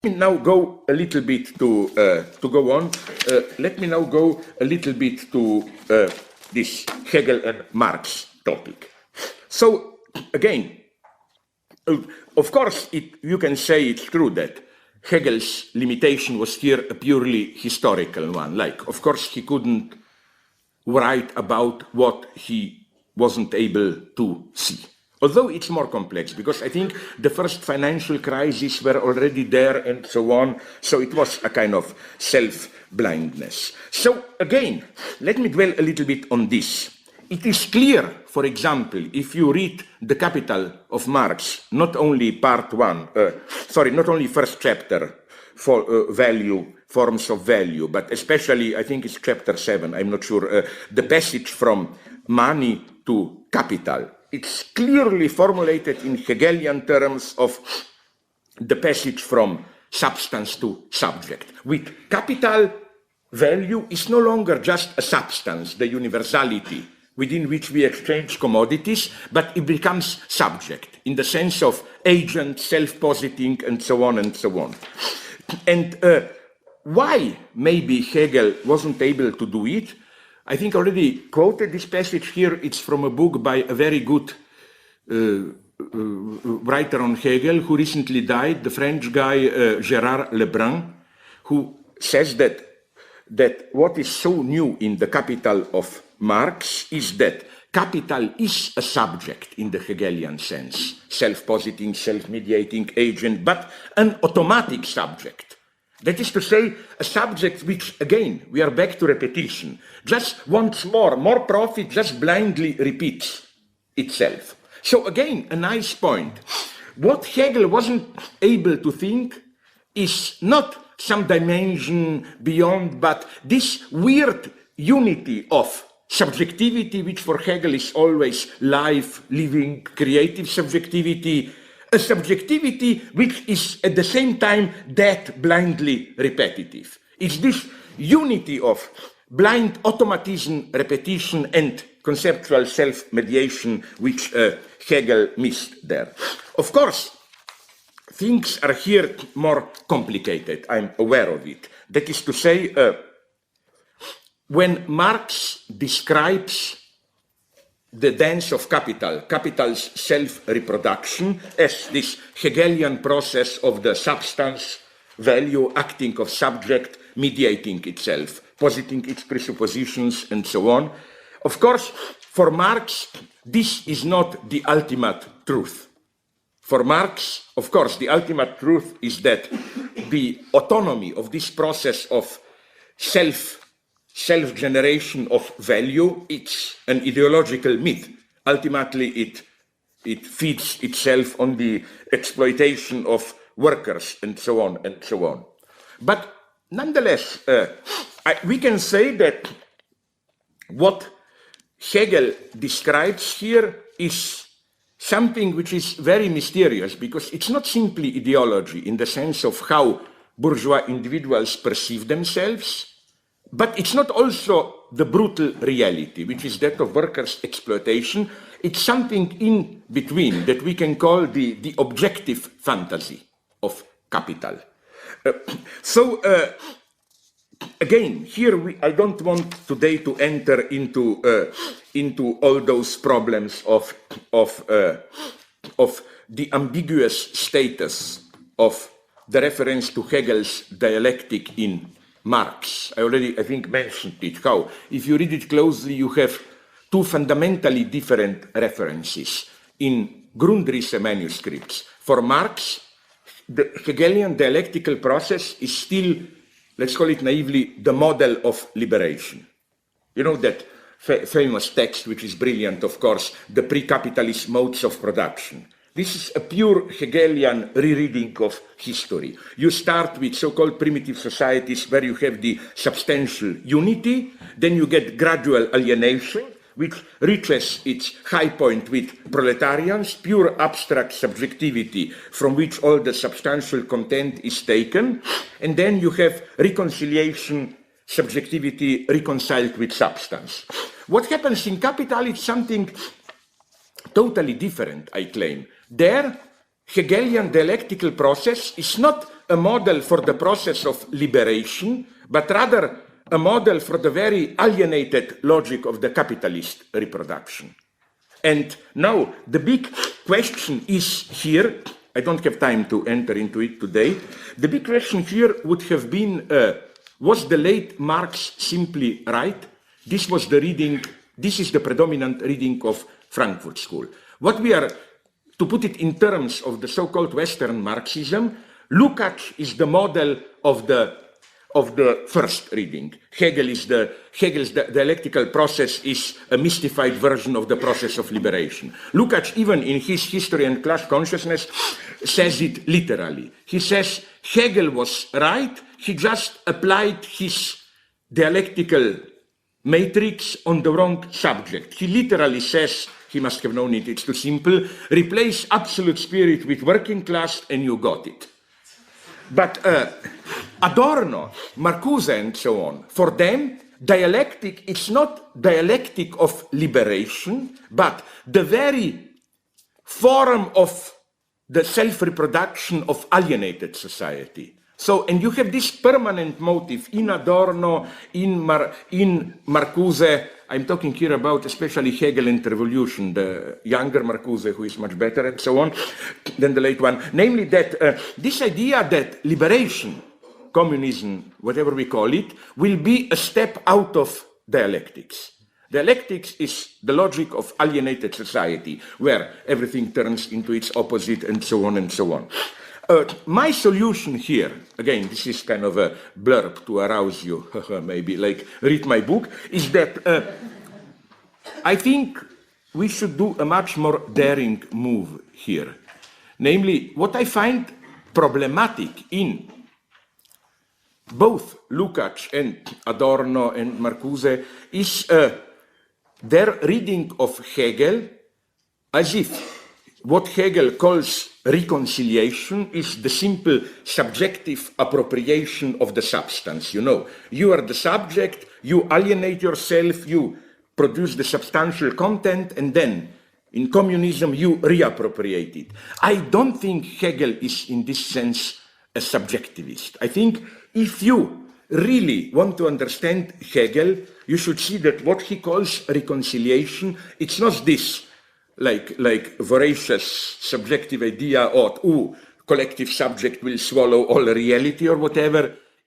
me now go a little bit to go on. Let me now go a little bit to this Hegel and Marx topic. So again, of course, you can say it's true that Hegel's limitation was here a purely historical one. Like, of course, he couldn't write about what he wasn't able to see. Although it's more complex, because I think the first financial crises were already there and so on, so it was a kind of self-blindness. So again, let me dwell a little bit on this. It is clear, for example, if you read The Capital of Marx, not only part one, not only first chapter for value, forms of value, but especially, I think it's chapter 7, I'm not sure, the passage from money to capital. It's clearly formulated in Hegelian terms of the passage from substance to subject. With capital, value is no longer just a substance, the universality within which we exchange commodities, but it becomes subject in the sense of agent, self-positing, and so on and so on. And why maybe Hegel wasn't able to do it? I think already quoted this passage here. It's from a book by a very good writer on Hegel who recently died, the French guy Gérard Lebrun, who says that what is so new in The Capital of Marx is that capital is a subject in the Hegelian sense, self-positing, self-mediating agent, but an automatic subject. That is to say, a subject which, again, we are back to repetition, just once more profit, just blindly repeats itself. So again, a nice point. What Hegel wasn't able to think is not some dimension beyond, but this weird unity of subjectivity, which for Hegel is always life, living, creative subjectivity, a subjectivity which is at the same time that blindly repetitive. It's this unity of blind automatism, repetition, and conceptual self-mediation which Hegel missed there. Of course, things are here more complicated, I'm aware of it. That is to say, when Marx describes the dance of capital, capital's self-reproduction, as this Hegelian process of the substance, value, acting of subject, mediating itself, positing its presuppositions, and so on. Of course, for Marx, this is not the ultimate truth. For Marx, of course, the ultimate truth is that the autonomy of this process of self-generation of value, it's an ideological myth. Ultimately, it feeds itself on the exploitation of workers and so on and so on. But nonetheless, we can say that what Hegel describes here is something which is very mysterious, because it's not simply ideology in the sense of how bourgeois individuals perceive themselves, but it's not also the brutal reality, which is that of workers' exploitation. It's something in between that we can call the objective fantasy of capital. Again, here I don't want today to enter into all those problems of the ambiguous status of the reference to Hegel's dialectic in Marx. I already, I think, mentioned it, how if you read it closely, you have two fundamentally different references in Grundrisse manuscripts. For Marx, the Hegelian dialectical process is still, let's call it naively, the model of liberation. You know that famous text, which is brilliant, of course, the pre-capitalist modes of production. This is a pure Hegelian rereading of history. You start with so-called primitive societies where you have the substantial unity, then you get gradual alienation, which reaches its high point with proletarians, pure abstract subjectivity from which all the substantial content is taken, and then you have reconciliation, subjectivity reconciled with substance. What happens in Capital is something totally different, I claim. There, Hegelian dialectical process is not a model for the process of liberation, but rather a model for the very alienated logic of the capitalist reproduction. And now the big question is here, I don't have time to enter into it today, the big question here would have been, was the late Marx simply right? This was the reading, this is the predominant reading of Frankfurt School. What we are, to put it in terms of the so-called Western Marxism, Lukács is the model of the first reading. Hegel's dialectical process is a mystified version of the process of liberation. Lukács, even in his History and Class Consciousness, says it literally. He says Hegel was right, he just applied his dialectical matrix on the wrong subject. He literally says, he must have known it, it's too simple, replace absolute spirit with working class and you got it. But Adorno, Marcuse and so on, for them, dialectic is not dialectic of liberation, but the very form of the self-reproduction of alienated society. So, and you have this permanent motive in Adorno, in Marcuse. I'm talking here about especially Hegel and Revolution, the younger Marcuse, who is much better and so on than the late one. Namely that this idea that liberation, communism, whatever we call it, will be a step out of dialectics. Dialectics is the logic of alienated society, where everything turns into its opposite and so on and so on. My solution here, again, this is kind of a blurb to arouse you, maybe, like read my book, is that I think we should do a much more daring move here. Namely, what I find problematic in both Lukács and Adorno and Marcuse is their reading of Hegel as if what Hegel calls reconciliation is the simple subjective appropriation of the substance. You know, you are the subject, you alienate yourself, you produce the substantial content, and then in communism you reappropriate it. I don't think Hegel is in this sense a subjectivist. I think if you really want to understand Hegel, you should see that what he calls reconciliation, it's not this like voracious subjective idea of, collective subject will swallow all reality or whatever.